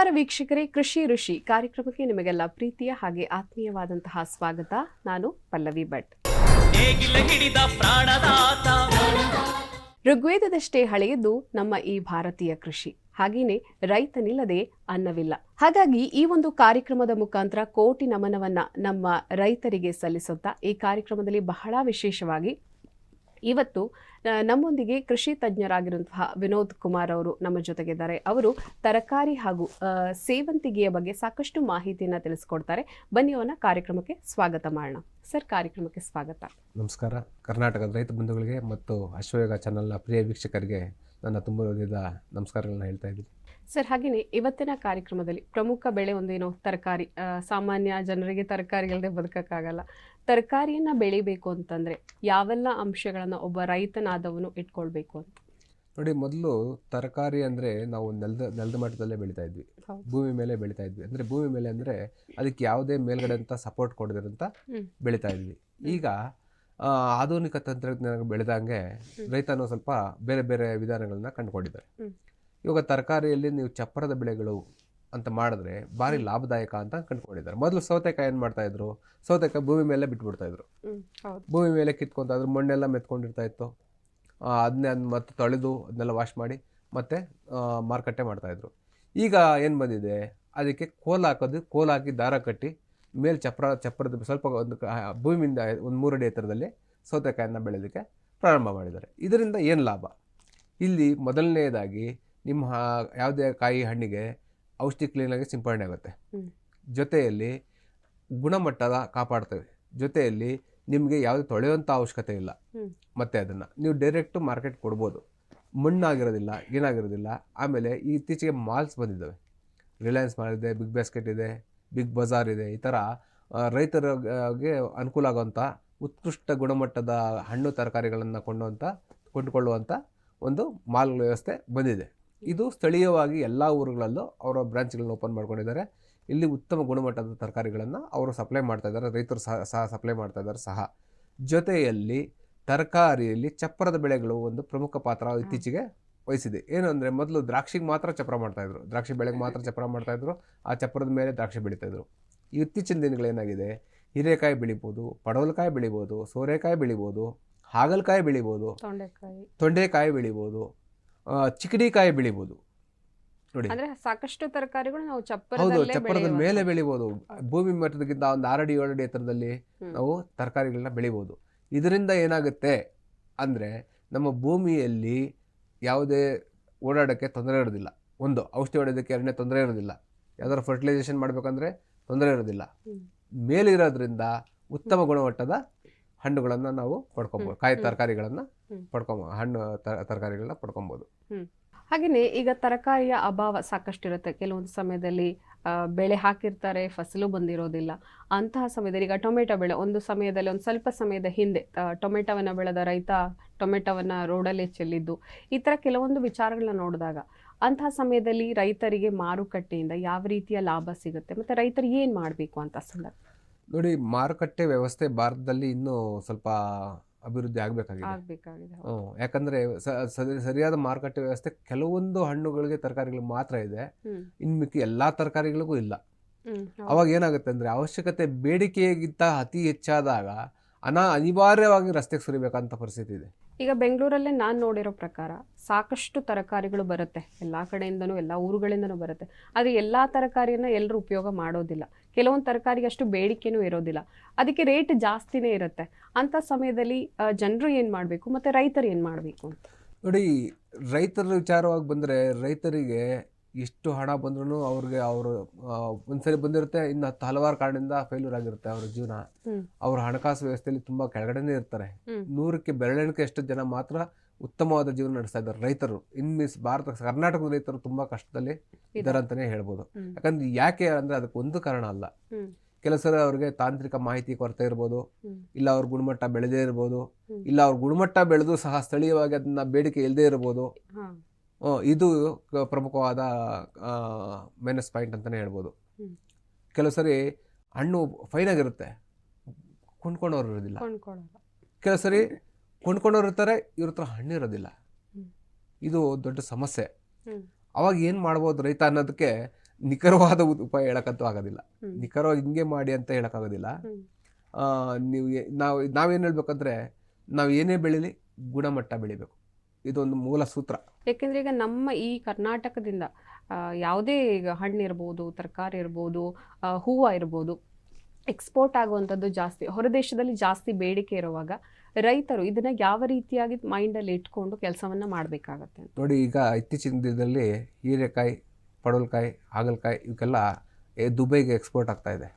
ನಮಸ್ಕಾರ ವೀಕ್ಷಕರೇ, ಕೃಷಿ ಋಷಿ ಕಾರ್ಯಕ್ರಮಕ್ಕೆ ನಿಮಗೆಲ್ಲ ಪ್ರೀತಿಯ ಹಾಗೆ ಆತ್ಮೀಯವಾದಂತಹ ಸ್ವಾಗತ. ನಾನು ಪಲ್ಲವಿ ಭಟ್. ಋಗ್ವೇದದಷ್ಟೇ ಹಳೆಯದು ನಮ್ಮ ಈ ಭಾರತೀಯ ಕೃಷಿ. ಹಾಗೇನೆ ರೈತನಿಲ್ಲದೆ ಅನ್ನವಿಲ್ಲ. ಹಾಗಾಗಿ ಈ ಒಂದು ಕಾರ್ಯಕ್ರಮದ ಮುಖಾಂತರ ಕೋಟಿ ನಮನವನ್ನ ನಮ್ಮ ರೈತರಿಗೆ ಸಲ್ಲಿಸುತ್ತಾ ಈ ಕಾರ್ಯಕ್ರಮದಲ್ಲಿ ಬಹಳ ವಿಶೇಷವಾಗಿ ಇವತ್ತು ನಮ್ಮೊಂದಿಗೆ ಕೃಷಿ ತಜ್ಞರಾಗಿರುವಂತಹ ವಿನೋದ್ ಕುಮಾರ್ ಅವರು ನಮ್ಮ ಜೊತೆಗಿದ್ದಾರೆ. ಅವರು ತರಕಾರಿ ಹಾಗೂ ಸೇವಂತಿಗೆಯ ಬಗ್ಗೆ ಸಾಕಷ್ಟು ಮಾಹಿತಿಯನ್ನು ತಿಳಿಸ್ಕೊಡ್ತಾರೆ. ಬನ್ನಿ ಅವನ ಕಾರ್ಯಕ್ರಮಕ್ಕೆ ಸ್ವಾಗತ ಮಾಡೋಣ. ಸರ್, ಕಾರ್ಯಕ್ರಮಕ್ಕೆ ಸ್ವಾಗತ. ನಮಸ್ಕಾರ. ಕರ್ನಾಟಕದ ರೈತ ಬಂಧುಗಳಿಗೆ ಮತ್ತು ಅಶ್ವಯೋಗ ಚಾನಲ್ನ ಪ್ರಿಯ ವೀಕ್ಷಕರಿಗೆ ನನ್ನ ತುಂಬ ಹೃದಯದ ನಮಸ್ಕಾರಗಳನ್ನ ಹೇಳ್ತಾ ಇದ್ದೀನಿ. ಸರ್, ಹಾಗೆಯೇ ಇವತ್ತಿನ ಕಾರ್ಯಕ್ರಮದಲ್ಲಿ ಪ್ರಮುಖ ಬೆಳೆ ಒಂದೇನೋ ತರಕಾರಿ. ಸಾಮಾನ್ಯ ಜನರಿಗೆ ತರಕಾರಿ ಇಲ್ಲದೆ ಬದುಕಕ್ಕಾಗಲ್ಲ. ತರಕಾರಿಯನ್ನ ಬೆಳಿಬೇಕು ಅಂತಂದ್ರೆ ಯಾವೆಲ್ಲ ಅಂಶಗಳನ್ನ ಒಬ್ಬ ರೈತನಾದವನು ಇಟ್ಕೊಳ್ಬೇಕು ಅಂತ? ನೋಡಿ, ಮೊದಲು ತರಕಾರಿ ಅಂದರೆ ನಾವು ನೆಲದ ಮಟ್ಟದಲ್ಲೇ ಬೆಳೀತಾ ಇದ್ವಿ, ಭೂಮಿ ಮೇಲೆ ಬೆಳೀತಾ ಇದ್ವಿ. ಅಂದರೆ ಭೂಮಿ ಮೇಲೆ ಅಂದರೆ ಅದಕ್ಕೆ ಯಾವುದೇ ಮೇಲ್ಗಡೆ ಅಂತ ಸಪೋರ್ಟ್ ಕೊಡದಿರಂತ ಬೆಳೀತಾ ಇದ್ವಿ. ಈಗ ಆಧುನಿಕ ತಂತ್ರಜ್ಞಾನ ಬೆಳೆದಂಗೆ ರೈತನು ಸ್ವಲ್ಪ ಬೇರೆ ಬೇರೆ ವಿಧಾನಗಳನ್ನ ಕಂಡುಕೊಂಡಿದ್ದಾರೆ. ಇವಾಗ ತರಕಾರಿಯಲ್ಲಿ ನೀವು ಚಪ್ಪರದ ಬೆಳೆಗಳು ಅಂತ ಮಾಡಿದ್ರೆ ಭಾರಿ ಲಾಭದಾಯಕ ಅಂತ ಕಂಡುಕೊಂಡಿದ್ದಾರೆ. ಮೊದಲು ಸೌತೆಕಾಯಿ ಏನು ಮಾಡ್ತಾ ಇದ್ರು, ಸೌತೆಕಾಯಿ ಭೂಮಿ ಮೇಲೆ ಬಿಟ್ಬಿಡ್ತಾ ಇದ್ರು. ಭೂಮಿ ಮೇಲೆ ಕಿತ್ಕೊಂತ ಇದ್ರು, ಮಣ್ಣೆಲ್ಲ ಮೆತ್ಕೊಂಡಿರ್ತಾ ಇತ್ತು. ಅದನ್ನೇ ಮತ್ತೆ ತೊಳೆದು ಅದನ್ನೆಲ್ಲ ವಾಶ್ ಮಾಡಿ ಮತ್ತೆ ಮಾರುಕಟ್ಟೆ ಮಾಡ್ತಾಯಿದ್ರು. ಈಗ ಏನು ಬಂದಿದೆ, ಅದಕ್ಕೆ ಕೋಲ್ ಹಾಕಿ ದಾರ ಕಟ್ಟಿ ಮೇಲೆ ಚಪ್ಪರದ ಸ್ವಲ್ಪ ಒಂದು ಭೂಮಿಯಿಂದ ಒಂದು 3 ಅಡಿ ಎತ್ತರದಲ್ಲಿ ಸೌತೆಕಾಯಿನ ಬೆಳೆಯೋದಕ್ಕೆ ಪ್ರಾರಂಭ ಮಾಡಿದ್ದಾರೆ. ಇದರಿಂದ ಏನು ಲಾಭ? ಇಲ್ಲಿ ಮೊದಲನೇದಾಗಿ ನಿಮ್ಮ ಯಾವುದೇ ಕಾಯಿ ಹಣ್ಣಿಗೆ ಔಷಧಿ ಕ್ಲೀನಾಗಿ ಸಿಂಪಡಣೆ ಆಗುತ್ತೆ. ಜೊತೆಯಲ್ಲಿ ಗುಣಮಟ್ಟದ ಕಾಪಾಡ್ತೇವೆ. ಜೊತೆಯಲ್ಲಿ ನಿಮಗೆ ಯಾವುದೇ ತೊಳೆಯುವಂಥ ಅವಶ್ಯಕತೆ ಇಲ್ಲ. ಮತ್ತು ಅದನ್ನು ನೀವು ಡೈರೆಕ್ಟು ಮಾರ್ಕೆಟ್ ಕೊಡ್ಬೋದು. ಮಣ್ಣಾಗಿರೋದಿಲ್ಲ, ಏನಾಗಿರೋದಿಲ್ಲ. ಆಮೇಲೆ ಇತ್ತೀಚೆಗೆ ಮಾಲ್ಸ್ ಬಂದಿದ್ದಾವೆ. ರಿಲಯನ್ಸ್ ಮಾಲ್ ಇದೆ, ಬಿಗ್ ಬಾಸ್ಕೆಟ್ ಇದೆ, ಬಿಗ್ ಬಜಾರ್ ಇದೆ. ಈ ಥರ ರೈತರಿಗೆ ಅನುಕೂಲ ಆಗುವಂಥ ಉತ್ಕೃಷ್ಟ ಗುಣಮಟ್ಟದ ಹಣ್ಣು ತರಕಾರಿಗಳನ್ನು ಕೊಂಡುಕೊಳ್ಳುವಂಥ ಒಂದು ಮಾಲ್ ವ್ಯವಸ್ಥೆ ಬಂದಿದೆ. ಇದು ಸ್ಥಳೀಯವಾಗಿ ಎಲ್ಲ ಊರುಗಳಲ್ಲೂ ಅವರ ಬ್ರಾಂಚ್ಗಳನ್ನ ಓಪನ್ ಮಾಡ್ಕೊಂಡಿದ್ದಾರೆ. ಇಲ್ಲಿ ಉತ್ತಮ ಗುಣಮಟ್ಟದ ತರಕಾರಿಗಳನ್ನು ಅವರು ಸಪ್ಲೈ ಮಾಡ್ತಾ ಇದ್ದಾರೆ, ರೈತರು ಸಹ ಸಪ್ಲೈ ಮಾಡ್ತಾ ಇದ್ದಾರೆ ಸಹ. ಜೊತೆಯಲ್ಲಿ ತರಕಾರಿಯಲ್ಲಿ ಚಪ್ಪರದ ಬೆಳೆಗಳು ಒಂದು ಪ್ರಮುಖ ಪಾತ್ರ ಇತ್ತೀಚೆಗೆ ವಹಿಸಿದೆ. ಏನು ಅಂದರೆ, ಮೊದಲು ದ್ರಾಕ್ಷಿಗೆ ಮಾತ್ರ ಚಪ್ಪರ ಮಾಡ್ತಾಯಿದ್ರು, ದ್ರಾಕ್ಷಿ ಬೆಳೆಗೆ ಮಾತ್ರ ಚಪ್ಪರ ಮಾಡ್ತಾಯಿದ್ರು. ಆ ಚಪ್ಪರದ ಮೇಲೆ ದ್ರಾಕ್ಷಿ ಬೆಳೀತಾಯಿದ್ರು. ಇತ್ತೀಚಿನ ದಿನಗಳೇನಾಗಿದೆ, ಹೀರೆಕಾಯಿ ಬೆಳಿಬೋದು, ಪಡವಲಕಾಯಿ ಬೆಳಿಬೋದು, ಸೋರೆಕಾಯಿ ಬೆಳಿಬೋದು, ಹಾಗಲಕಾಯಿ ಬೆಳಿಬೋದು, ತೊಂಡೆಕಾಯಿ ಬೆಳಿಬೋದು, ಚಿಕಡಿಕಾಯಿ ಬೆಳಿಬೋದು. ನೋಡಿ, ಸಾಕಷ್ಟು ತರಕಾರಿಗಳು ನಾವು ಚಪ್ಪರದ ಮೇಲೆ ಬೆಳಿಬೋದು. ಭೂಮಿ ಮಟ್ಟದಕ್ಕಿಂತ ಒಂದು 6 ಅಡಿ 7 ಅಡಿ ಎತ್ತರದಲ್ಲಿ ನಾವು ತರಕಾರಿಗಳನ್ನ ಬೆಳಿಬೋದು. ಇದರಿಂದ ಏನಾಗುತ್ತೆ ಅಂದರೆ, ನಮ್ಮ ಭೂಮಿಯಲ್ಲಿ ಯಾವುದೇ ಓಡಾಡೋಕ್ಕೆ ತೊಂದರೆ ಇರೋದಿಲ್ಲ. ಒಂದು ಔಷಧಿ ಹೊಡೆಯೋದಕ್ಕೆ ಎರಡನೇ ತೊಂದರೆ ಇರೋದಿಲ್ಲ. ಯಾವ್ದಾದ್ರು ಫರ್ಟಿಲೈಸೇಷನ್ ಮಾಡಬೇಕಂದ್ರೆ ತೊಂದರೆ ಇರೋದಿಲ್ಲ. ಮೇಲಿರೋದ್ರಿಂದ ಉತ್ತಮ ಗುಣಮಟ್ಟದ ಹಣ್ಣುಗಳನ್ನು ನಾವು ಪಡ್ಕೊಬೋದು, ಕಾಯಿ ತರಕಾರಿಗಳನ್ನು ಹಣ್ಣು ತರಕಾರಿಗಳನ್ನ ಪಡ್ಕೊಬೋದು. ಹಾಗೆಯೇ ಈಗ ತರಕಾರಿಯ ಅಭಾವ ಸಾಕಷ್ಟು ಇರುತ್ತೆ. ಕೆಲವೊಂದು ಸಮಯದಲ್ಲಿ ಬೆಳೆ ಹಾಕಿರ್ತಾರೆ, ಫಸಲು ಬಂದಿರೋದಿಲ್ಲ. ಅಂತಹ ಸಮಯದಲ್ಲಿ ಈಗ ಟೊಮೆಟೊ ಬೆಳೆ ಒಂದು ಸಮಯದಲ್ಲಿ ಒಂದು ಸ್ವಲ್ಪ ಸಮಯದ ಹಿಂದೆ ಟೊಮೆಟೊವನ್ನು ಬೆಳೆದ ರೈತ ಟೊಮೆಟೊವನ್ನು ರೋಡಲ್ಲೇ ಚೆಲ್ಲಿದ್ದು, ಈ ಥರ ಕೆಲವೊಂದು ವಿಚಾರಗಳನ್ನ ನೋಡಿದಾಗ ಅಂತಹ ಸಮಯದಲ್ಲಿ ರೈತರಿಗೆ ಮಾರುಕಟ್ಟೆಯಿಂದ ಯಾವ ರೀತಿಯ ಲಾಭ ಸಿಗುತ್ತೆ ಮತ್ತು ರೈತರು ಏನು ಮಾಡಬೇಕು ಅಂತ ಸಂದರ್ಭ? ನೋಡಿ, ಮಾರುಕಟ್ಟೆ ವ್ಯವಸ್ಥೆ ಭಾರತದಲ್ಲಿ ಇನ್ನೂ ಸ್ವಲ್ಪ ಅಭಿವೃದ್ಧಿ ಆಗಬೇಕಾಗಿದೆ. ಯಾಕಂದರೆ ಸರಿಯಾದ ಮಾರುಕಟ್ಟೆ ವ್ಯವಸ್ಥೆ ಕೆಲವೊಂದು ಹಣ್ಣುಗಳಿಗೆ ತರಕಾರಿಗಳು ಮಾತ್ರ ಇದೆ, ಇನ್ನು ಮಿಕ್ಕಿ ಎಲ್ಲ ತರಕಾರಿಗಳಿಗೂ ಇಲ್ಲ. ಅವಾಗ ಏನಾಗುತ್ತೆ ಅಂದರೆ, ಅವಶ್ಯಕತೆ ಬೇಡಿಕೆಗಿಂತ ಅತಿ ಹೆಚ್ಚಾದಾಗ ಅನಿವಾರ್ಯವಾಗಿ ರಸ್ತೆಗೆ ಸುರಿಬೇಕಂತ ಪರಿಸ್ಥಿತಿ ಇದೆ. ಈಗ ಬೆಂಗಳೂರಲ್ಲೇ ನಾನು ನೋಡಿರೋ ಪ್ರಕಾರ ಸಾಕಷ್ಟು ತರಕಾರಿಗಳು ಬರುತ್ತೆ, ಎಲ್ಲ ಕಡೆಯಿಂದನೂ ಎಲ್ಲ ಊರುಗಳಿಂದನೂ ಬರುತ್ತೆ. ಆದರೆ ಎಲ್ಲ ತರಕಾರಿಯನ್ನು ಎಲ್ಲರೂ ಉಪಯೋಗ ಮಾಡೋದಿಲ್ಲ. ಕೆಲವೊಂದು ತರಕಾರಿಗೆ ಅಷ್ಟು ಬೇಡಿಕೆನೂ ಇರೋದಿಲ್ಲ, ಅದಕ್ಕೆ ರೇಟ್ ಜಾಸ್ತಿನೇ ಇರುತ್ತೆ. ಅಂಥ ಸಮಯದಲ್ಲಿ ಜನರು ಏನು ಮಾಡಬೇಕು ಮತ್ತು ರೈತರು ಏನು ಮಾಡಬೇಕು ಅಂತ? ನೋಡಿ, ರೈತರ ವಿಚಾರವಾಗಿ ಬಂದರೆ, ರೈತರಿಗೆ ಎಷ್ಟು ಹಣ ಬಂದ್ರೂ ಅವ್ರಿಗೆ ಅವರು ಒಂದ್ಸರಿ ಬಂದಿರುತ್ತೆ, ಇನ್ನು ಹಲವಾರು ಕಾರಣದಿಂದ ಫೇಲ್ಯೂರ್ ಆಗಿರುತ್ತೆ ಅವ್ರ ಜೀವನ. ಅವ್ರ ಹಣಕಾಸು ವ್ಯವಸ್ಥೆಯಲ್ಲಿ ತುಂಬ ಕೆಳಗಡೆನೇ ಇರ್ತಾರೆ. 100ಕ್ಕೆ ಬೆರಳೆಣಿಕೆ ಎಷ್ಟು ಜನ ಮಾತ್ರ ಉತ್ತಮವಾದ ಜೀವನ ನಡೆಸ್ತಾ ಇದ್ದಾರೆ ರೈತರು. ಕರ್ನಾಟಕದ ರೈತರು ತುಂಬಾ ಕಷ್ಟದಲ್ಲಿ ಇದ್ದಾರೆ ಅಂತಾನೆ ಹೇಳ್ಬೋದು. ಯಾಕಂದ್ರೆ ಯಾಕೆ ಅಂದ್ರೆ ಅದಕ್ಕೆ ಒಂದು ಕಾರಣ ಅಲ್ಲ. ಕೆಲವು ಸಲ ಅವ್ರಿಗೆ ತಾಂತ್ರಿಕ ಮಾಹಿತಿ ಕೊರತೆ ಇರ್ಬೋದು, ಇಲ್ಲ ಅವ್ರ ಗುಣಮಟ್ಟ ಬೆಳೆದೇ ಇರ್ಬೋದು, ಇಲ್ಲ ಅವ್ರ ಗುಣಮಟ್ಟ ಬೆಳೆದು ಸಹ ಸ್ಥಳೀಯವಾಗಿ ಅದನ್ನ ಬೇಡಿಕೆ ಇಲ್ಲದೆ ಇರ್ಬೋದು. ಇದು ಪ್ರಮುಖವಾದ ಮೈನಸ್ ಪಾಯಿಂಟ್ ಅಂತಾನೆ ಹೇಳ್ಬೋದು. ಕೆಲವು ಸರಿ ಹಣ್ಣು ಫೈನ್ ಆಗಿರುತ್ತೆ, ಕೊಂಡ್ಕೊಂಡವ್ರು ಇರೋದಿಲ್ಲ. ಕೆಲವು ಸರಿ ಕೊಂಡ್ಕೊಂಡವ್ರು ಇರ್ತಾರೆ, ಇವ್ರ ಹತ್ರ ಹಣ್ಣು ಇರೋದಿಲ್ಲ. ಇದು ದೊಡ್ಡ ಸಮಸ್ಯೆ. ಅವಾಗ ಏನು ಮಾಡ್ಬೋದು ರೈತ ಅನ್ನೋದಕ್ಕೆ ನಿಖರವಾದ ಉಪಾಯ ಹೇಳಕ್ಕಂತೂ ಆಗೋದಿಲ್ಲ. ಹ್ಮ್. ನಿಖರವಾಗಿ ಹಿಂಗೆ ಮಾಡಿ ಅಂತ ಹೇಳೋಕ್ಕಾಗೋದಿಲ್ಲ. ಹ್ಮ್. ನೀವು ನಾವೇನು ಹೇಳ್ಬೇಕಂದ್ರೆ ನಾವು ಏನೇ ಬೆಳೀಲಿ ಗುಣಮಟ್ಟ ಬೆಳಿಬೇಕು, ಇದೊಂದು ಮೂಲ ಸೂತ್ರ. ಯಾಕೆಂದ್ರೆ ಈಗ ನಮ್ಮ ಈ ಕರ್ನಾಟಕದಿಂದ ಯಾವುದೇ ಈಗ ಹಣ್ಣಿರ್ಬೋದು, ತರಕಾರಿ ಇರ್ಬೋದು, ಹೂವು ಇರ್ಬೋದು, ಎಕ್ಸ್ಪೋರ್ಟ್ ಆಗುವಂಥದ್ದು ಜಾಸ್ತಿ, ಹೊರದೇಶದಲ್ಲಿ ಜಾಸ್ತಿ ಬೇಡಿಕೆ ಇರುವಾಗ ರೈತರು ಇದನ್ನ ಯಾವ ರೀತಿಯಾಗಿ ಮೈಂಡಲ್ಲಿ ಇಟ್ಕೊಂಡು ಕೆಲಸವನ್ನ ಮಾಡಬೇಕಾಗತ್ತೆ? ನೋಡಿ, ಈಗ ಇತ್ತೀಚಿನ ದಿನದಲ್ಲಿ ಹೀರೆಕಾಯಿ, ಪಡವಲಕಾಯಿ, ಹಾಗಲಕಾಯಿ ಇವಕ್ಕೆಲ್ಲ ದುಬೈಗೆ ಎಕ್ಸ್ಪೋರ್ಟ್ ಆಗ್ತಾ ಇದೆ.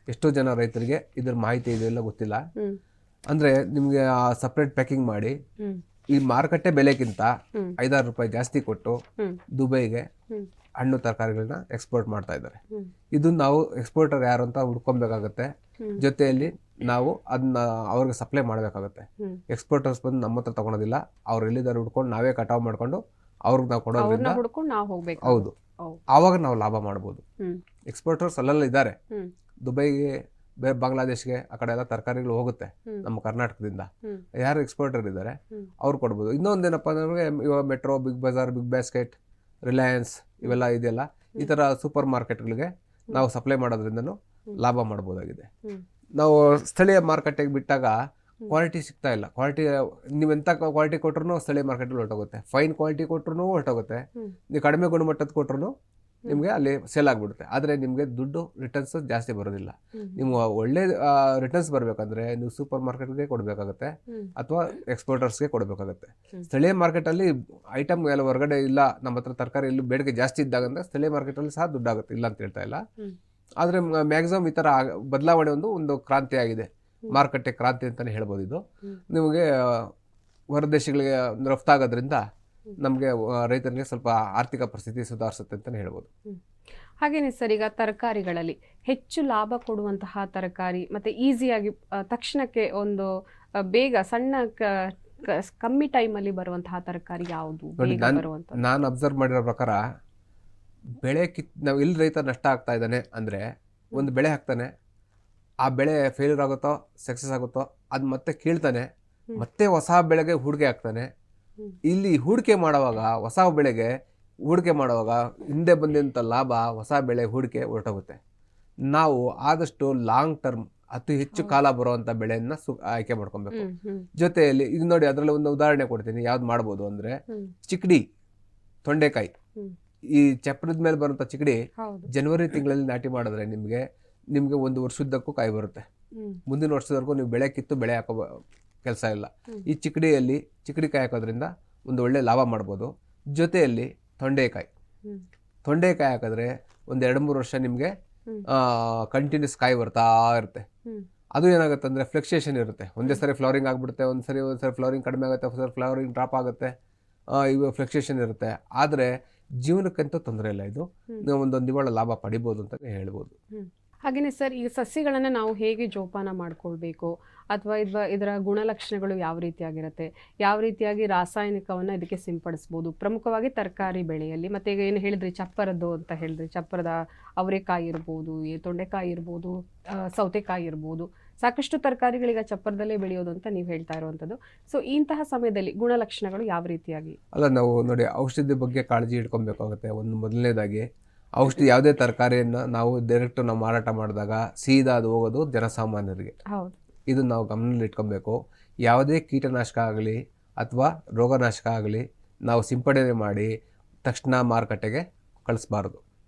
ಎಷ್ಟೋ ಜನ ರೈತರಿಗೆ ಇದ್ರ ಮಾಹಿತಿ ಇದೆಲ್ಲ ಗೊತ್ತಿಲ್ಲ. ಅಂದರೆ ನಿಮಗೆ ಸಪ್ರೇಟ್ ಪ್ಯಾಕಿಂಗ್ ಮಾಡಿ ಈ ಮಾರುಕಟ್ಟೆ ಬೆಲೆಗಿಂತ 5-6 ರೂಪಾಯಿ ಜಾಸ್ತಿ ಕೊಟ್ಟು ದುಬೈಗೆ ಹಣ್ಣು ತರಕಾರಿಗಳನ್ನ ಎಕ್ಸ್ಪೋರ್ಟ್ ಮಾಡ್ತಾ ಇದ್ದಾರೆ. ಇದು ನಾವು ಎಕ್ಸ್ಪೋರ್ಟರ್ ಯಾರು ಅಂತ ಹುಡ್ಕೊಬೇಕಾಗತ್ತೆ. ಜೊತೆಯಲ್ಲಿ ನಾವು ಅದನ್ನ ಅವ್ರಿಗೆ ಸಪ್ಲೈ ಮಾಡಬೇಕಾಗತ್ತೆ. ಎಕ್ಸ್ಪೋರ್ಟರ್ಸ್ ಬಂದು ನಮ್ಮ ಹತ್ರ ತಗೊಳೋದಿಲ್ಲ, ಅವ್ರು ಎಲ್ಲಿದ್ದಾರೆ ಹುಡ್ಕೊಂಡು ನಾವೇ ಕಟಾವ್ ಮಾಡ್ಕೊಂಡು ಅವ್ರಿಗೆ ನಾವು ಕೊಡೋದ್ರಿಂದ ಹೌದು, ಆವಾಗ ನಾವು ಲಾಭ ಮಾಡ್ಬೋದು. ಎಕ್ಸ್ಪೋರ್ಟರ್ಸ್ ಅಲ್ಲೆಲ್ಲ ಇದ್ದಾರೆ, ದುಬೈಗೆ, ಬೇರೆ ಬಾಂಗ್ಲಾದೇಶ್ಗೆ ಆ ಕಡೆ ಎಲ್ಲ ತರಕಾರಿಗಳು ಹೋಗುತ್ತೆ ನಮ್ಮ ಕರ್ನಾಟಕದಿಂದ. ಯಾರು ಎಕ್ಸ್ಪೋರ್ಟರ್ ಇದ್ದಾರೆ ಅವ್ರು ಕೊಡ್ಬೋದು. ಇನ್ನೊಂದೇನಪ್ಪ ಅಂದ್ರೆ ಇವಾಗ Metro, Big Bazaar, Big Basket, Reliance ಇವೆಲ್ಲ ಇದೆಯಲ್ಲ, ಈ ಥರ ಸೂಪರ್ ಮಾರ್ಕೆಟ್ಗಳಿಗೆ ನಾವು ಸಪ್ಲೈ ಮಾಡೋದ್ರಿಂದನೂ ಲಾಭ ಮಾಡ್ಬೋದಾಗಿದೆ. ನಾವು ಸ್ಥಳೀಯ ಮಾರುಕಟ್ಟೆಗೆ ಬಿಟ್ಟಾಗ ಕ್ವಾಲಿಟಿ ಸಿಗ್ತಾ ಇಲ್ಲ. ಕ್ವಾಲಿಟಿ ನೀವೆಂಥ ಕ್ವಾಲಿಟಿ ಕೊಟ್ರು ಸ್ಥಳೀಯ ಮಾರ್ಕೆಟಲ್ಲಿ ಹೊರಟೋಗುತ್ತೆ. ಫೈನ್ ಕ್ವಾಲಿಟಿ ಕೊಟ್ರು ಹೊರಟೋಗುತ್ತೆ. ನೀವು ಕಡಿಮೆ ಗುಣಮಟ್ಟದ ಕೊಟ್ರು ನಿಮಗೆ ಅಲ್ಲಿ ಸೇಲ್ ಆಗಿಬಿಡುತ್ತೆ. ಆದರೆ ನಿಮಗೆ ದುಡ್ಡು ರಿಟರ್ನ್ಸ್ ಜಾಸ್ತಿ ಬರೋದಿಲ್ಲ. ನೀವು ಒಳ್ಳೆ ರಿಟರ್ನ್ಸ್ ಬರಬೇಕಂದ್ರೆ ನೀವು ಸೂಪರ್ ಮಾರ್ಕೆಟ್ಗೆ ಕೊಡಬೇಕಾಗತ್ತೆ ಅಥವಾ ಎಕ್ಸ್ಪೋರ್ಟರ್ಸ್ಗೆ ಕೊಡಬೇಕಾಗತ್ತೆ. ಸ್ಥಳೀಯ ಮಾರ್ಕೆಟಲ್ಲಿ ಐಟಮ್ ಎಲ್ಲ ಹೊರಗಡೆ ಇಲ್ಲ, ನಮ್ಮ ಹತ್ರ ತರಕಾರಿ ಇಲ್ಲಿ ಬೇಡಿಕೆ ಜಾಸ್ತಿ ಇದ್ದಾಗಂದ್ರೆ ಸ್ಥಳೀಯ ಮಾರ್ಕೆಟಲ್ಲಿ ಸಹ ದುಡ್ಡಾಗುತ್ತೆ, ಇಲ್ಲ ಅಂತ ಹೇಳ್ತಾ ಇಲ್ಲ. ಆದರೆ ಮ್ಯಾಕ್ಸಿಮಮ್ ಈ ಥರ ಬದಲಾವಣೆ ಒಂದು ಕ್ರಾಂತಿ ಆಗಿದೆ, ಮಾರುಕಟ್ಟೆ ಕ್ರಾಂತಿ ಅಂತಲೇ ಹೇಳ್ಬೋದು. ಇದು ನಿಮಗೆ ಹೊರ ದೇಶಗಳಿಗೆ ರಫ್ತಾಗೋದ್ರಿಂದ ನಮಗೆ ರೈತರಿಗೆ ಸ್ವಲ್ಪ ಆರ್ಥಿಕ ಪರಿಸ್ಥಿತಿ ಸುಧಾರಿಸುತ್ತೆ ಅಂತಲೇ ಹೇಳ್ಬೋದು. ಹಾಗೇನೆ ಸರ್, ಈಗ ತರಕಾರಿಗಳಲ್ಲಿ ಹೆಚ್ಚು ಲಾಭ ಕೊಡುವಂತಹ ತರಕಾರಿ ಮತ್ತೆ ಈಸಿಯಾಗಿ ತಕ್ಷಣಕ್ಕೆ ಒಂದು ಬೇಗ ಸಣ್ಣ ಕಮ್ಮಿ ಟೈಮಲ್ಲಿ ಬರುವಂತಹ ತರಕಾರಿ ಯಾವುದು? ನಾನು ಅಬ್ಸರ್ವ್ ಮಾಡಿರೋ ಪ್ರಕಾರ ಬೆಳೆ ನಾವು ಎಲ್ಲಿ ರೈತ ನಷ್ಟ ಆಗ್ತಾ ಇದ್ದಾನೆ ಅಂದರೆ, ಒಂದು ಬೆಳೆ ಹಾಕ್ತಾನೆ, ಆ ಬೆಳೆ ಫೇಲ್ಯೂರ್ ಆಗುತ್ತೋ ಸಕ್ಸಸ್ ಆಗುತ್ತೋ ಅದು ಮತ್ತೆ ಕೀಳ್ತಾನೆ, ಮತ್ತೆ ಹೊಸ ಬೆಳೆಗೆ ಹೂಡಿಕೆ ಹಾಕ್ತಾನೆ. ಇಲ್ಲಿ ಹೂಡಿಕೆ ಮಾಡುವಾಗ ಹೊಸ ಬೆಳೆಗೆ ಹೂಡಿಕೆ ಮಾಡುವಾಗ ಹಿಂದೆ ಬಂದಂಥ ಲಾಭ ಹೊಸ ಬೆಳೆ ಹೂಡಿಕೆ ಹೊರಟೋಗುತ್ತೆ. ನಾವು ಆದಷ್ಟು ಲಾಂಗ್ ಟರ್ಮ್ ಅತಿ ಹೆಚ್ಚು ಕಾಲ ಬರುವಂಥ ಬೆಳೆಯನ್ನು ಆಯ್ಕೆ ಮಾಡ್ಕೊಬೇಕು. ಜೊತೆಯಲ್ಲಿ ಇದು ನೋಡಿ, ಅದರಲ್ಲಿ ಒಂದು ಉದಾಹರಣೆ ಕೊಡ್ತೀನಿ. ಯಾವ್ದು ಮಾಡ್ಬೋದು ಅಂದರೆ ಚಿಕ್ಕಡಿ, ತೊಂಡೆಕಾಯಿ. ಈ ಚಪ್ರದ ಮೇಲೆ ಬರುವಂಥ ಚಿಕ್ಕಡಿ ಜನವರಿ ತಿಂಗಳಲ್ಲಿ ನಾಟಿ ಮಾಡಿದ್ರೆ ನಿಮಗೆ 1 ವರ್ಷದ್ದಕ್ಕೂ ಕಾಯಿ ಬರುತ್ತೆ. ಮುಂದಿನ ವರ್ಷದವರೆಗೂ ನೀವು ಬೆಳೆ ಕಿತ್ತು ಬೆಳೆ ಹಾಕೋ ಕೆಲಸ ಇಲ್ಲ. ಈ ಚಿಕ್ಕಡಿ ಕಾಯಿ ಹಾಕೋದ್ರಿಂದ ಒಂದು ಒಳ್ಳೆ ಲಾಭ ಮಾಡ್ಬೋದು. ಜೊತೆಯಲ್ಲಿ ತೊಂಡೆಕಾಯಿ ಹಾಕಿದ್ರೆ ಒಂದು 2-3 ವರ್ಷ ನಿಮಗೆ ಕಂಟಿನ್ಯೂಸ್ ಕಾಯಿ ಬರ್ತಾ ಇರುತ್ತೆ. ಅದು ಏನಾಗುತ್ತೆ ಅಂದರೆ ಫ್ಲಕ್ಚುಯೇಷನ್ ಇರುತ್ತೆ. ಒಂದೇ ಸರಿ ಫ್ಲವರಿಂಗ್ ಆಗಿಬಿಡುತ್ತೆ, ಒಂದ್ಸರಿ ಫ್ಲವರಿಂಗ್ ಕಡಿಮೆ ಆಗುತ್ತೆ, ಒಂದ್ಸರಿ ಫ್ಲವರಿಂಗ್ ಡ್ರಾಪ್ ಆಗುತ್ತೆ. ಇವು ಫ್ಲಕ್ಚುಯೇಷನ್ ಇರುತ್ತೆ. ಆದರೆ ಜೀವನಕ್ಕಂತೂ ತೊಂದರೆ ಇಲ್ಲ. ಇದು ನೀವು ಒಂದೊಂದು ನಿವ್ವಳ ಲಾಭ ಪಡಿಬೋದು ಅಂತ ಹೇಳ್ಬೋದು. ಹಾಗೆಯೇ ಸರ್, ಈ ಸಸ್ಯಗಳನ್ನು ನಾವು ಹೇಗೆ ಜೋಪಾನ ಮಾಡ್ಕೊಳ್ಬೇಕು, ಅಥವಾ ಇದರ ಗುಣಲಕ್ಷಣಗಳು ಯಾವ ರೀತಿಯಾಗಿರುತ್ತೆ, ಯಾವ ರೀತಿಯಾಗಿ ರಾಸಾಯನಿಕವನ್ನು ಇದಕ್ಕೆ ಸಿಂಪಡಿಸ್ಬೋದು, ಪ್ರಮುಖವಾಗಿ ತರಕಾರಿ ಬೆಳೆಯಲ್ಲಿ? ಮತ್ತು ಈಗ ಏನು ಹೇಳಿದ್ರಿ, ಚಪ್ಪರದ್ದು ಅಂತ ಹೇಳಿದ್ರಿ, ಚಪ್ಪರದ ಅವರೆಕಾಯಿ ಇರ್ಬೋದು, ತೊಂಡೆಕಾಯಿ ಇರ್ಬೋದು, ಸೌತೆಕಾಯಿ ಇರ್ಬೋದು, ಸಾಕಷ್ಟು ತರಕಾರಿಗಳೀಗ ಚಪ್ಪರದಲ್ಲೇ ಬೆಳೆಯೋದು ಅಂತ ನೀವು ಹೇಳ್ತಾ ಇರುವಂಥದ್ದು. ಸೊ ಇಂತಹ ಸಮಯದಲ್ಲಿ ಗುಣಲಕ್ಷಣಗಳು ಯಾವ ರೀತಿಯಾಗಿ? ಅಲ್ಲ, ನಾವು ನೋಡಿ ಔಷಧಿ ಬಗ್ಗೆ ಕಾಳಜಿ ಇಟ್ಕೊಬೇಕಾಗುತ್ತೆ. ಒಂದು ಮೊದಲನೇದಾಗಿ ಔಷಧಿ ಯಾವುದೇ ತರಕಾರಿಯನ್ನು ನಾವು ಡೈರೆಕ್ಟ್ ನಾವು ಮಾರಾಟ ಮಾಡಿದಾಗ ಸೀದಾ ಅದು ಹೋಗೋದು ಜನಸಾಮಾನ್ಯರಿಗೆ. ಹೌದು, ಇದು ನಾವು ಗಮನದಲ್ಲಿ ಇಟ್ಕೊಬೇಕು. ಯಾವುದೇ ಕೀಟನಾಶಕ ಆಗಲಿ ಅಥವಾ ರೋಗನಾಶಕ ಆಗಲಿ ನಾವು ಸಿಂಪಡಣೆ ಮಾಡಿ ತಕ್ಷಣ ಮಾರುಕಟ್ಟೆಗೆ ಕಳಿಸ್ಬಾರ್ದು.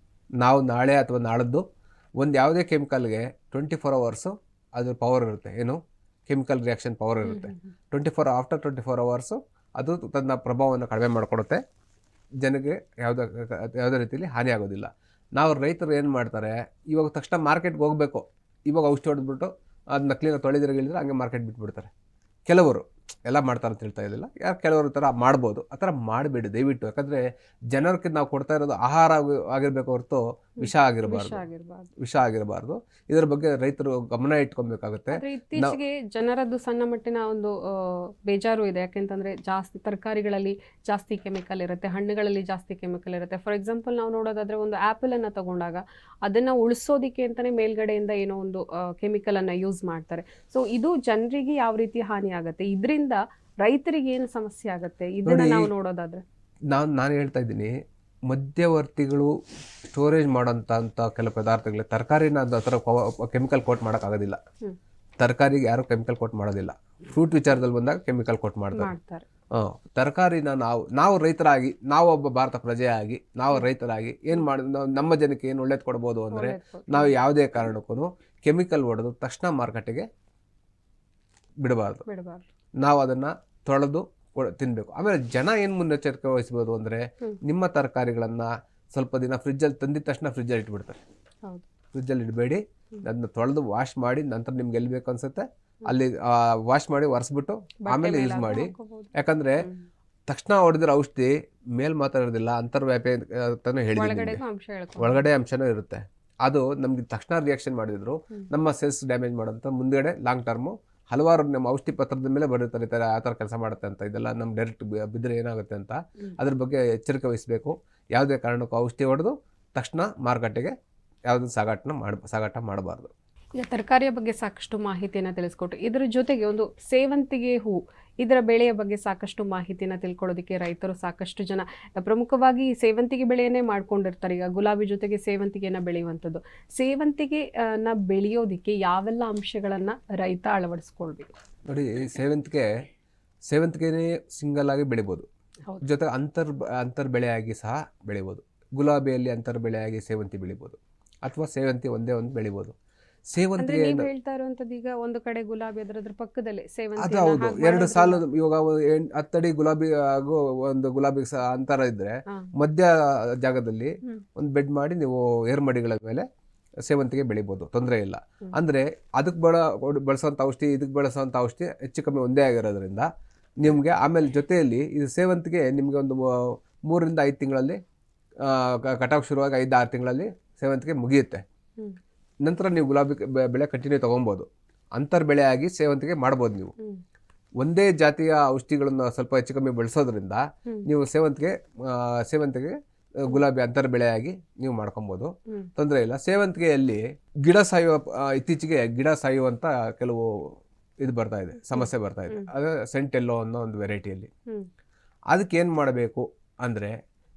ನಾವು ನಾಳೆ ಅಥವಾ ನಾಳದ್ದು ಯಾವುದೇ ಕೆಮಿಕಲ್ಗೆ 24 hours ಅದ್ರ ಪವರ್ ಇರುತ್ತೆ. ಏನು ಕೆಮಿಕಲ್ ರಿಯಾಕ್ಷನ್ ಪವರ್ ಇರುತ್ತೆ. ಆಫ್ಟರ್ 24 hours ಅದು ತನ್ನ ಪ್ರಭಾವವನ್ನು ಕಡಿಮೆ ಮಾಡಿಕೊಡುತ್ತೆ. ಜನಕ್ಕೆ ಯಾವುದೇ ರೀತಿಯಲ್ಲಿ ಹಾನಿ ಆಗೋದಿಲ್ಲ. ನಾವು ರೈತರು ಏನು ಮಾಡ್ತಾರೆ, ಇವಾಗ ತಕ್ಷಣ ಮಾರ್ಕೆಟ್ಗೆ ಹೋಗಬೇಕು, ಇವಾಗ ಔಷಧಿ ಹೊಡೆದ್ಬಿಟ್ಟು ಅದನ್ನ ಕ್ಲೀನಾಗಿ ತೊಳೆದಿರಗಿಳಿದ್ರೆ ಹಂಗೆ ಮಾರ್ಕೆಟ್ ಬಿಟ್ಬಿಡ್ತಾರೆ. ಕೆಲವರು ಎಲ್ಲ ಮಾಡ್ತಾರೆ ಅಂತ ಹೇಳ್ತಾ ಇದ್ದಿಲ್ಲ, ಕೆಲವರು ಥರ ಮಾಡ್ಬೋದು. ಆ ಥರ ಮಾಡಬೇಡಿ ದಯವಿಟ್ಟು. ಯಾಕಂದರೆ ಜನರಿಗೆ ನಾವು ಕೊಡ್ತಾ ಇರೋದು ಆಹಾರ ಆಗಿರಬೇಕು ಹೊರತು ವಿಷ ಆಗಿರಬಾರ್ದು. ಇದರ ಬಗ್ಗೆ ರೈತರು ಗಮನ ಇಟ್ಕೊಬೇಕಾಗುತ್ತೆ. ಇತ್ತೀಚೆಗೆ ಜನರದ್ದು ಸಣ್ಣ ಮಟ್ಟಿನ ಒಂದು ಬೇಜಾರು ಇದೆ. ಯಾಕೆಂತಂದ್ರೆ ಜಾಸ್ತಿ ತರಕಾರಿಗಳಲ್ಲಿ ಜಾಸ್ತಿ ಕೆಮಿಕಲ್ ಇರುತ್ತೆ, ಹಣ್ಣುಗಳಲ್ಲಿ ಜಾಸ್ತಿ ಕೆಮಿಕಲ್ ಇರುತ್ತೆ. ಫಾರ್ ಎಕ್ಸಾಂಪಲ್ ನಾವು ನೋಡೋದಾದ್ರೆ ಒಂದು ಆ್ಯಪಲ್ ಅನ್ನು ತಗೊಂಡಾಗ ಅದನ್ನ ಉಳಿಸೋದಿಕ್ಕೆ ಅಂತಾನೆ ಮೇಲ್ಗಡೆಯಿಂದ ಏನೋ ಒಂದು ಕೆಮಿಕಲ್ ಅನ್ನ ಯೂಸ್ ಮಾಡ್ತಾರೆ. ಸೊ ಇದು ಜನರಿಗೆ ಯಾವ ರೀತಿ ಹಾನಿ ಆಗುತ್ತೆ, ಇದರಿಂದ ರೈತರಿಗೆ ಏನು ಸಮಸ್ಯೆ ಆಗುತ್ತೆ, ಇದನ್ನ ನಾವು ನೋಡೋದಾದ್ರೆ ನಾನು ಹೇಳ್ತಾ ಇದ್ದೀನಿ, ಮಧ್ಯವರ್ತಿಗಳು ಸ್ಟೋರೇಜ್ ಮಾಡೋಂಥ ಕೆಲವು ಪದಾರ್ಥಗಳು, ತರಕಾರಿನ ಅದು ಆ ಥರ ಕೆಮಿಕಲ್ ಕೋಟ್ ಮಾಡೋಕ್ಕಾಗೋದಿಲ್ಲ. ತರಕಾರಿಗೆ ಯಾರು ಕೆಮಿಕಲ್ ಕೋಟ್ ಮಾಡೋದಿಲ್ಲ. ಫ್ರೂಟ್ ವಿಚಾರದಲ್ಲಿ ಬಂದಾಗ ಕೆಮಿಕಲ್ ಕೋಟ್ ಮಾಡ್ತಾರೆ. ತರಕಾರಿನ ನಾವು ರೈತರಾಗಿ, ನಾವೊಬ್ಬ ಭಾರತ ಪ್ರಜೆಯಾಗಿ, ನಾವು ರೈತರಾಗಿ ಏನು ನಮ್ಮ ಜನಕ್ಕೆ ಏನು ಒಳ್ಳೇದು ಕೊಡ್ಬೋದು ಅಂದರೆ, ನಾವು ಯಾವುದೇ ಕಾರಣಕ್ಕೂ ಕೆಮಿಕಲ್ ಹೊಡೆದು ತಕ್ಷಣ ಮಾರ್ಕೆಟಿಗೆ ಬಿಡಬಾರ್ದು. ನಾವು ಅದನ್ನು ತೊಳೆದು ತಿನ್ನಬೇಕು. ಆಮೇಲೆ ಜನ ಏನು ಮುನ್ನೆಚ್ಚರಿಕೆ ವಹಿಸ್ಬೋದು ಅಂದರೆ, ನಿಮ್ಮ ತರಕಾರಿಗಳನ್ನು ಸ್ವಲ್ಪ ದಿನ ಫ್ರಿಜ್ಜಲ್ಲಿ ತಂದಿದ ತಕ್ಷಣ ಫ್ರಿಜ್ಜಲ್ಲಿ ಇಟ್ಬಿಡ್ತಾರೆ. ಫ್ರಿಜ್ಜಲ್ಲಿ ಇಡಬೇಡಿ, ಅದನ್ನ ತೊಳೆದು ವಾಶ್ ಮಾಡಿ ನಂತರ ನಿಮ್ಗೆ ಎಲ್ಲಿ ಬೇಕು ಅನ್ಸುತ್ತೆ ಅಲ್ಲಿ ವಾಶ್ ಮಾಡಿ ಒರೆಸ್ಬಿಟ್ಟು ಆಮೇಲೆ ಯೂಸ್ ಮಾಡಿ. ಯಾಕಂದರೆ ತಕ್ಷಣ ಹೊಡೆದಿರೋ ಔಷಧಿ ಮೇಲ್ ಮಾತ್ರ ಇರೋದಿಲ್ಲ, ಅಂತರ್ವ್ಯಾಪಿ ಅಂತಾನು ಹೇಳಿದ್ದೀನಿ, ಒಳಗಡೆ ಅಂಶನೂ ಇರುತ್ತೆ. ಅದು ನಮ್ಗೆ ತಕ್ಷಣ ರಿಯಾಕ್ಷನ್ ಮಾಡಿದ್ರು ನಮ್ಮ ಸೆಲ್ಸ್ ಡ್ಯಾಮೇಜ್ ಮಾಡೋಂಥ ಮುಂದೆಗಡೆ ಲಾಂಗ್ ಟರ್ಮು ಹಲವಾರು ನಮ್ಮ ಔಷಧಿ ಪತ್ರದ ಮೇಲೆ ಬರೀತಾರೆ ಆ ಥರ ಕೆಲಸ ಮಾಡುತ್ತೆ ಅಂತ. ಇದೆಲ್ಲ ನಮ್ಮ ಡೈರೆಕ್ಟ್ ಬಿದ್ದರೆ ಏನಾಗುತ್ತೆ ಅಂತ ಅದ್ರ ಬಗ್ಗೆ ಎಚ್ಚರಿಕೆ ವಹಿಸಬೇಕು. ಯಾವುದೇ ಕಾರಣಕ್ಕೂ ಔಷಧಿ ಹೊಡೆದು ತಕ್ಷಣ ಮಾರುಕಟ್ಟೆಗೆ ಯಾವುದೂ ಸಾಗಾಟ ಮಾಡಬಾರ್ದು. ಈಗ ತರಕಾರಿಯ ಬಗ್ಗೆ ಸಾಕಷ್ಟು ಮಾಹಿತಿಯನ್ನು ತಿಳಿಸ್ಕೊಟ್ಟು, ಇದರ ಜೊತೆಗೆ ಒಂದು ಸೇವಂತಿಗೆ ಹೂ, ಇದರ ಬೆಳೆಯ ಬಗ್ಗೆ ಸಾಕಷ್ಟು ಮಾಹಿತಿಯನ್ನು ತಿಳ್ಕೊಳ್ಳೋದಕ್ಕೆ ರೈತರು ಸಾಕಷ್ಟು ಜನ ಪ್ರಮುಖವಾಗಿ ಸೇವಂತಿಗೆ ಬೆಳೆಯನ್ನೇ ಮಾಡ್ಕೊಂಡಿರ್ತಾರೆ. ಈಗ ಗುಲಾಬಿ ಜೊತೆಗೆ ಸೇವಂತಿಗೆನ ಬೆಳೆಯುವಂಥದ್ದು. ಸೇವಂತಿಗೆನ ಬೆಳೆಯೋದಕ್ಕೆ ಯಾವೆಲ್ಲ ಅಂಶಗಳನ್ನು ರೈತ ಅಳವಡಿಸ್ಕೊಳ್ಬೇಕು? ನೋಡಿ, ಸೇವಂತಿಗೆನೇ ಸಿಂಗಲ್ ಆಗಿ ಬೆಳಿಬೋದು, ಜೊತೆಗೆ ಅಂತರ್ ಬೆಳೆಯಾಗಿ ಸಹ ಬೆಳಿಬೋದು. ಗುಲಾಬಿಯಲ್ಲಿ ಅಂತರ್ ಬೆಳೆಯಾಗಿ ಸೇವಂತಿ ಬೆಳಿಬೋದು, ಅಥವಾ ಸೇವಂತಿ ಒಂದೇ ಒಂದು ಬೆಳಿಬೋದು. ಸೇವಂತಿಗೆ ಹೇಳ್ತಾ ಇರುವಂತದ್ದು ಈಗ ಒಂದು ಕಡೆ ಗುಲಾಬಿ ಅದರ ಪಕ್ಕದಲ್ಲೇ ಸೇವಂತಿ, ಅದು ಹೌದು, 2 ಸಾಲು ಇವಾಗ 10 ಅಡಿ ಗುಲಾಬಿ ಹಾಗೂ ಒಂದು ಗುಲಾಬಿ ಅಂತರ ಇದ್ರೆ ಮಧ್ಯ ಜಾಗದಲ್ಲಿ ಒಂದು ಬೆಡ್ ಮಾಡಿ ನೀವು ಏರ್ಮಡಿಗಳ ಮೇಲೆ ಸೇವಂತಿಗೆ ಬೆಳಿಬೋದು, ತೊಂದರೆ ಇಲ್ಲ. ಅಂದ್ರೆ ಅದಕ್ಕೆ ಬಳಸೋಂಥ ಔಷಧಿ, ಇದಕ್ಕೆ ಬಳಸೋಂಥ ಔಷಧಿ ಹೆಚ್ಚು ಕಮ್ಮಿ ಒಂದೇ ಆಗಿರೋದ್ರಿಂದ ನಿಮ್ಗೆ ಆಮೇಲೆ ಜೊತೆಯಲ್ಲಿ ಇದು ಸೇವಂತಿಗೆ ನಿಮ್ಗೆ ಒಂದು 3 ರಿಂದ 5 ತಿಂಗಳಲ್ಲಿ ಕಟಾವು ಶುರುವಾಗಿ 5-6 ತಿಂಗಳಲ್ಲಿ ಸೇವಂತಿಗೆ ಮುಗಿಯುತ್ತೆ. ನಂತರ ನೀವು ಗುಲಾಬಿ ಬೆಳೆ ಕಂಟಿನ್ಯೂ ತೊಗೊಬೋದು. ಅಂತರ್ ಬೆಳೆಯಾಗಿ ಸೇವಂತಿಗೆ ಮಾಡ್ಬೋದು. ನೀವು ಒಂದೇ ಜಾತಿಯ ಔಷಧಿಗಳನ್ನು ಸ್ವಲ್ಪ ಹೆಚ್ಚು ಕಮ್ಮಿ ಬಳಸೋದ್ರಿಂದ ನೀವು ಸೇವಂತಿಗೆ ಗುಲಾಬಿ ಅಂತರ್ ಬೆಳೆಯಾಗಿ ನೀವು ಮಾಡ್ಕೊಬೋದು, ತೊಂದರೆ ಇಲ್ಲ. ಸೇವಂತಿಗೆಯಲ್ಲಿ ಇತ್ತೀಚೆಗೆ ಗಿಡ ಸಾಯುವಂತ ಕೆಲವು ಸಮಸ್ಯೆ ಬರ್ತಾ ಇದೆ. ಅದು ಸೆಂಟೆಲ್ಲೋ ಅನ್ನೋ ಒಂದು ವೆರೈಟಿಯಲ್ಲಿ. ಅದಕ್ಕೆ ಏನು ಮಾಡಬೇಕು ಅಂದರೆ,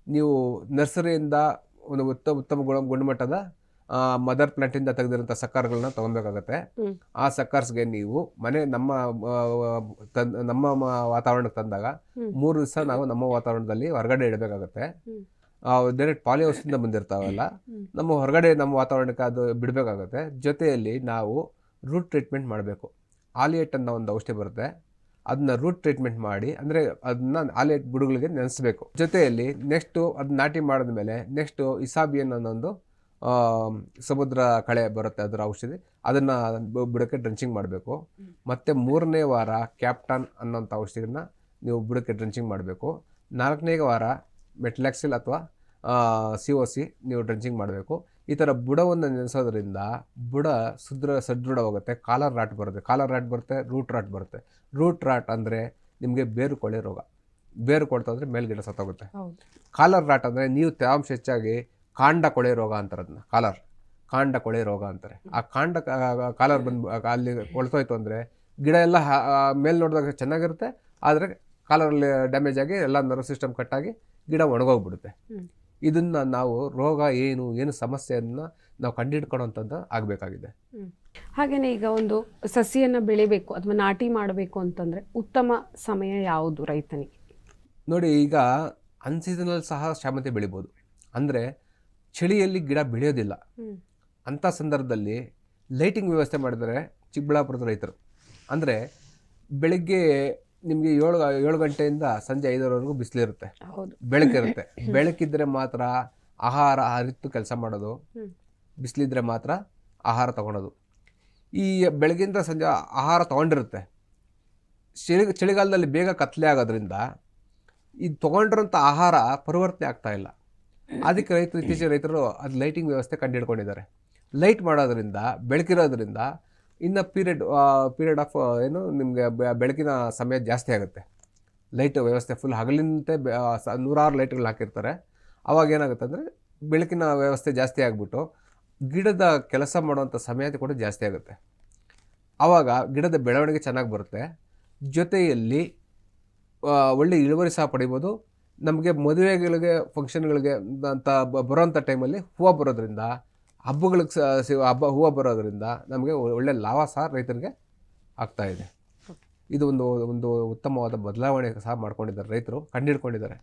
ನೀವು ನರ್ಸರಿಯಿಂದ ಒಂದು ಉತ್ತಮ ಗುಣಮಟ್ಟದ ಮದರ್ ಪ್ಲಾಂಟಿಂದ ತೆಗೆದಿರೋಂಥ ಸಕ್ಕರ್ಗಳನ್ನ ತೊಗೊಬೇಕಾಗತ್ತೆ. ಆ ಸಕ್ಕರ್ಸ್ಗೆ ನೀವು ನಮ್ಮ ವಾತಾವರಣಕ್ಕೆ ತಂದಾಗ 3 ದಿವಸ ನಾವು ನಮ್ಮ ವಾತಾವರಣದಲ್ಲಿ ಹೊರಗಡೆ ಇಡಬೇಕಾಗತ್ತೆ. ಡೈರೆಕ್ಟ್ ಪಾಲಿ ಹೌಸಿಂದ ಬಂದಿರ್ತಾವಲ್ಲ, ನಮ್ಮ ವಾತಾವರಣಕ್ಕೆ ಅದು ಬಿಡಬೇಕಾಗತ್ತೆ. ಜೊತೆಯಲ್ಲಿ ನಾವು ರೂಟ್ ಟ್ರೀಟ್ಮೆಂಟ್ ಮಾಡಬೇಕು. ಆಲಿಯೇಟ್ ಅನ್ನೋ ಒಂದು ಔಷಧಿ ಬರುತ್ತೆ, ಅದನ್ನ ರೂಟ್ ಟ್ರೀಟ್ಮೆಂಟ್ ಮಾಡಿ, ಅಂದರೆ ಅದನ್ನ ಆಲಿಯೇಟ್ ಬುಡಗಳಿಗೆ ನೆನೆಸಬೇಕು. ಜೊತೆಯಲ್ಲಿ ನೆಕ್ಸ್ಟು ಅದನ್ನ ನಾಟಿ ಮಾಡಿದ್ಮೇಲೆ ನೆಕ್ಸ್ಟು ಇಸಾಬಿಯನ್ ಅನ್ನೊಂದು ಸಮುದ್ರ ಕಳೆ ಬರುತ್ತೆ, ಅದರ ಔಷಧಿ, ಅದನ್ನು ಬುಡಕ್ಕೆ ಡ್ರೆಂಚಿಂಗ್ ಮಾಡಬೇಕು. ಮತ್ತು 3ನೇ ವಾರ ಕ್ಯಾಪ್ಟಾನ್ ಅನ್ನೋಂಥ ಔಷಧಿನ ನೀವು ಬುಡಕ್ಕೆ ಡ್ರೆಂಚಿಂಗ್ ಮಾಡಬೇಕು. 4ನೇ ವಾರ ಮೆಟ್ಲಾಕ್ಸಿಲ್ ಅಥವಾ COC ನೀವು ಡ್ರೆಂಚಿಂಗ್ ಮಾಡಬೇಕು. ಈ ಥರ ಬುಡವನ್ನು ನೆನೆಸೋದ್ರಿಂದ ಬುಡ ಸದೃಢವಾಗುತ್ತೆ. ಕಾಲರ್ ರಾಟ್ ಬರುತ್ತೆ, ರೂಟ್ ರಾಟ್ ಬರುತ್ತೆ. ರೂಟ್ ರಾಟ್ ಅಂದರೆ ನಿಮಗೆ ಬೇರು ಕೊಳೆ ರೋಗ. ಬೇರು ಕೊಡ್ತಾ ಅಂದರೆ ಮೇಲ್ಗಿಡ ಸತ್ತೋಗುತ್ತೆ. ಕಾಲರ್ ರಾಟ್ ಅಂದರೆ ನೀವು ತೇವಾಂಶ ಹೆಚ್ಚಾಗಿ ಕಾಂಡ ಕೊಳೆ ರೋಗ ಅಂತಾರೆ. ಅದನ್ನ ಕಾಂಡ ಕೊಳೆ ರೋಗ ಅಂತಾರೆ. ಆ ಕಾಲರ್ ಅಲ್ಲಿ ಕೊಳ್ತೋಯ್ತು ಅಂದರೆ ಗಿಡ ಎಲ್ಲ ಮೇಲ್ ನೋಡಿದಾಗ ಚೆನ್ನಾಗಿರುತ್ತೆ, ಆದರೆ ಕಾಲರಲ್ಲಿ ಡ್ಯಾಮೇಜ್ ಆಗಿ ಎಲ್ಲ ನರ್ವ್ ಸಿಸ್ಟಮ್ ಕಟ್ಟಾಗಿ ಗಿಡ ಒಣಗೋಗ್ಬಿಡುತ್ತೆ. ಇದನ್ನ ನಾವು ರೋಗ ಏನು ಸಮಸ್ಯೆಯನ್ನು ನಾವು ಕಂಡುಹಿಡ್ಕೊಳ್ಳೋಂಥದ್ದು ಆಗಬೇಕಾಗಿದೆ. ಹಾಗೆಯೇ ಈಗ ಒಂದು ಸಸಿಯನ್ನು ಬೆಳಿಬೇಕು ಅಥವಾ ನಾಟಿ ಮಾಡಬೇಕು ಅಂತಂದರೆ ಉತ್ತಮ ಸಮಯ ಯಾವುದು ರೈತನಿಗೆ? ನೋಡಿ, ಈಗ ಅನ್ಸೀಸನಲ್ ಸಹ ಶಾಮಂತಿ ಬೆಳಿಬೋದು. ಅಂದರೆ ಚಳಿಯಲ್ಲಿ ಗಿಡ ಬೆಳೆಯೋದಿಲ್ಲ. ಅಂಥ ಸಂದರ್ಭದಲ್ಲಿ ಲೈಟಿಂಗ್ ವ್ಯವಸ್ಥೆ ಮಾಡಿದರೆ ಚಿಕ್ಕಬಳ್ಳಾಪುರದ ರೈತರು, ಅಂದರೆ ಬೆಳಿಗ್ಗೆ ನಿಮಗೆ 7 ಗಂಟೆಯಿಂದ ಸಂಜೆ 5ರವರೆಗೂ ಬಿಸಿಲಿರುತ್ತೆ, ಬೆಳಕಿರುತ್ತೆ. ಬೆಳಕಿದ್ರೆ ಮಾತ್ರ ಆಹಾರ ಹರಿತು ಕೆಲಸ ಮಾಡೋದು, ಬಿಸಿಲಿದ್ರೆ ಮಾತ್ರ ಆಹಾರ ತಗೊಳೋದು. ಈ ಬೆಳಗಿಂದ ಸಂಜೆ ಆಹಾರ ತೊಗೊಂಡಿರುತ್ತೆ. ಚಳಿಗಾಲದಲ್ಲಿ ಬೇಗ ಕತ್ಲೆ ಆಗೋದ್ರಿಂದ ಇದು ತೊಗೊಂಡಿರೋಂಥ ಆಹಾರ ಪರಿವರ್ತನೆ ಆಗ್ತಾ ಇಲ್ಲ. ಅದಕ್ಕೆ ಇತ್ತೀಚೆಗೆ ರೈತರು ಅದು ಲೈಟಿಂಗ್ ವ್ಯವಸ್ಥೆ ಕಂಡುಹಿಡ್ಕೊಂಡಿದ್ದಾರೆ. ಲೈಟ್ ಮಾಡೋದ್ರಿಂದ, ಬೆಳಕಿರೋದ್ರಿಂದ ಇನ್ನು ಪೀರಿಯಡ್ ಆಫ್ ನಿಮಗೆ ಬೆಳಕಿನ ಸಮಯ ಜಾಸ್ತಿ ಆಗುತ್ತೆ. ಲೈಟ್ ವ್ಯವಸ್ಥೆ ಫುಲ್ ಹಗಲಿನಂತೆ 100 ಲೈಟ್ಗಳು ಹಾಕಿರ್ತಾರೆ. ಅವಾಗ ಏನಾಗುತ್ತೆ ಅಂದರೆ ಬೆಳಕಿನ ವ್ಯವಸ್ಥೆ ಜಾಸ್ತಿ ಆಗಿಬಿಟ್ಟು ಗಿಡದ ಕೆಲಸ ಮಾಡುವಂಥ ಸಮಯ ಕೂಡ ಜಾಸ್ತಿ ಆಗುತ್ತೆ. ಆವಾಗ ಗಿಡದ ಬೆಳವಣಿಗೆ ಚೆನ್ನಾಗಿ ಬರುತ್ತೆ. ಜೊತೆಯಲ್ಲಿ ಒಳ್ಳೆ ಇಳುವರಿ ಸಹ ಪಡಿಬೋದು. ನಮಗೆ ಮದುವೆಗಳಿಗೆ ಫಂಕ್ಷನ್ಗಳಿಗೆ ಅಂತ ಬರೋಂಥ ಟೈಮಲ್ಲಿ ಹೂವು ಬರೋದ್ರಿಂದ ಹಬ್ಬಗಳಿಗೆ ಹೂವು ಬರೋದ್ರಿಂದ ನಮಗೆ ಒಳ್ಳೆ ಲಾಭ ಸಹ ರೈತರಿಗೆ ಆಗ್ತಾ ಇದೆ. ಇದು ಒಂದು ಉತ್ತಮವಾದ ಬದಲಾವಣೆ ಸಹ ಮಾಡ್ಕೊಂಡಿದ್ದಾರೆ, ರೈತರು ಕಂಡುಹಿಡ್ಕೊಂಡಿದ್ದಾರೆ.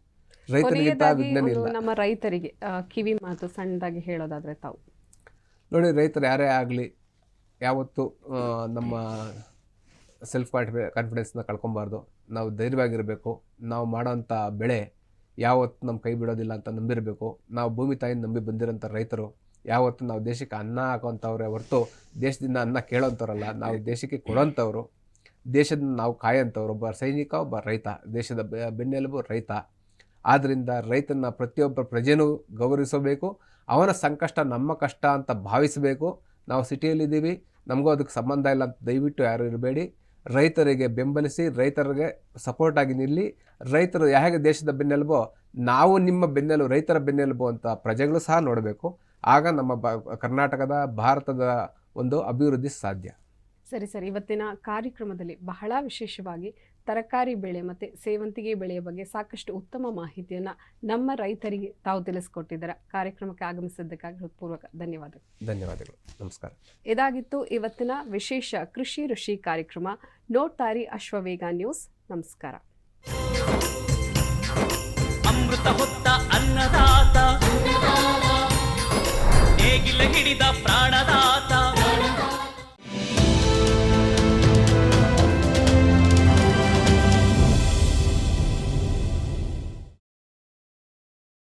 ರೈತನಿಗಿಂತ ವಿಜ್ಞಾನಿ ಇಲ್ಲ. ನಮ್ಮ ರೈತರಿಗೆ ಕಿವಿ ಮಾತು ಸಣ್ಣದಾಗಿ ಹೇಳೋದಾದ್ರೆ ತಾವು ನೋಡಿ, ರೈತರು ಯಾರೇ ಆಗಲಿ ಯಾವತ್ತು ನಮ್ಮ ಸೆಲ್ಫ್ ಕಾನ್ಫಿಡೆನ್ಸ್ನ ಕಳ್ಕೊಬಾರ್ದು. ನಾವು ಧೈರ್ಯವಾಗಿರಬೇಕು. ನಾವು ಮಾಡೋಂಥ ಬೆಳೆ ಯಾವತ್ತು ನಮ್ಮ ಕೈ ಬಿಡೋದಿಲ್ಲ ಅಂತ ನಂಬಿರಬೇಕು. ನಾವು ಭೂಮಿ ತಾಯಿನ ನಂಬಿ ಬಂದಿರೋಂಥ ರೈತರು ಯಾವತ್ತು ನಾವು ದೇಶಕ್ಕೆ ಅನ್ನ ಹಾಕೋಂಥವ್ರೆ ಹೊರತು ದೇಶದಿಂದ ಅನ್ನ ಕೇಳೋಂಥವ್ರಲ್ಲ. ನಾವು ದೇಶಕ್ಕೆ ಕೊಡೋಂಥವ್ರು, ದೇಶದ ನಾವು ಕಾಯೋಂಥವ್ರು. ಒಬ್ಬ ಸೈನಿಕ, ಒಬ್ಬ ರೈತ, ದೇಶದ ಬೆನ್ನೆಲುಬು ರೈತ. ಆದ್ದರಿಂದ ರೈತನ ಪ್ರತಿಯೊಬ್ಬ ಪ್ರಜೆನೂ ಗೌರವಿಸಬೇಕು. ಅವನ ಸಂಕಷ್ಟ ನಮ್ಮ ಕಷ್ಟ ಅಂತ ಭಾವಿಸಬೇಕು. ನಾವು ಸಿಟಿಯಲ್ಲಿದ್ದೀವಿ, ನಮಗೂ ಅದಕ್ಕೆ ಸಂಬಂಧ ಇಲ್ಲ ಅಂತ ದಯವಿಟ್ಟು ಯಾರು ಇರಬೇಡಿ. ರೈತರಿಗೆ ಬೆಂಬಲಿಸಿ, ರೈತರಿಗೆ ಸಪೋರ್ಟಾಗಿ ನಿಲ್ಲಿ. ರೈತರು ಹೇಗೆ ದೇಶದ ಬೆನ್ನೆಲುಬೋ ನಾವು ನಿಮ್ಮ ಬೆನ್ನೆಲುಬು, ರೈತರ ಬೆನ್ನೆಲುಬು ಅಂತ ಪ್ರಜೆಗಳು ಸಹ ನೋಡಬೇಕು. ಆಗ ನಮ್ಮ ಕರ್ನಾಟಕದ ಭಾರತದ ಒಂದು ಅಭಿವೃದ್ಧಿ ಸಾಧ್ಯ. ಸರಿ ಸರ್, ಇವತ್ತಿನ ಕಾರ್ಯಕ್ರಮದಲ್ಲಿ ಬಹಳ ವಿಶೇಷವಾಗಿ ತರಕಾರಿ ಬೆಳೆ ಮತ್ತು ಸೇವಂತಿಗೆ ಬೆಳೆಯ ಬಗ್ಗೆ ಸಾಕಷ್ಟು ಉತ್ತಮ ಮಾಹಿತಿಯನ್ನು ನಮ್ಮ ರೈತರಿಗೆ ತಾವು ತಿಳಿಸ್ಕೊಟ್ಟಿದ್ದಾರೆ. ಕಾರ್ಯಕ್ರಮಕ್ಕೆ ಆಗಮಿಸಿದ್ದಕ್ಕಾಗಿ ಹೃತ್ಪೂರ್ವಕ ಧನ್ಯವಾದಗಳು. ಧನ್ಯವಾದಗಳು. ನಮಸ್ಕಾರ. ಇದಾಗಿತ್ತು ಇವತ್ತಿನ ವಿಶೇಷ ಕೃಷಿ ಋಷಿ ಕಾರ್ಯಕ್ರಮ. ನೋಡ್ತಾರಿ ಅಶ್ವವೇಗ ನ್ಯೂಸ್. ನಮಸ್ಕಾರ. ಅಮೃತ ಹೊತ್ತ ಅನ್ನದಾತ, ನೇಗಿಲ ಹಿಡಿದ ಪ್ರಾಣದಾತ.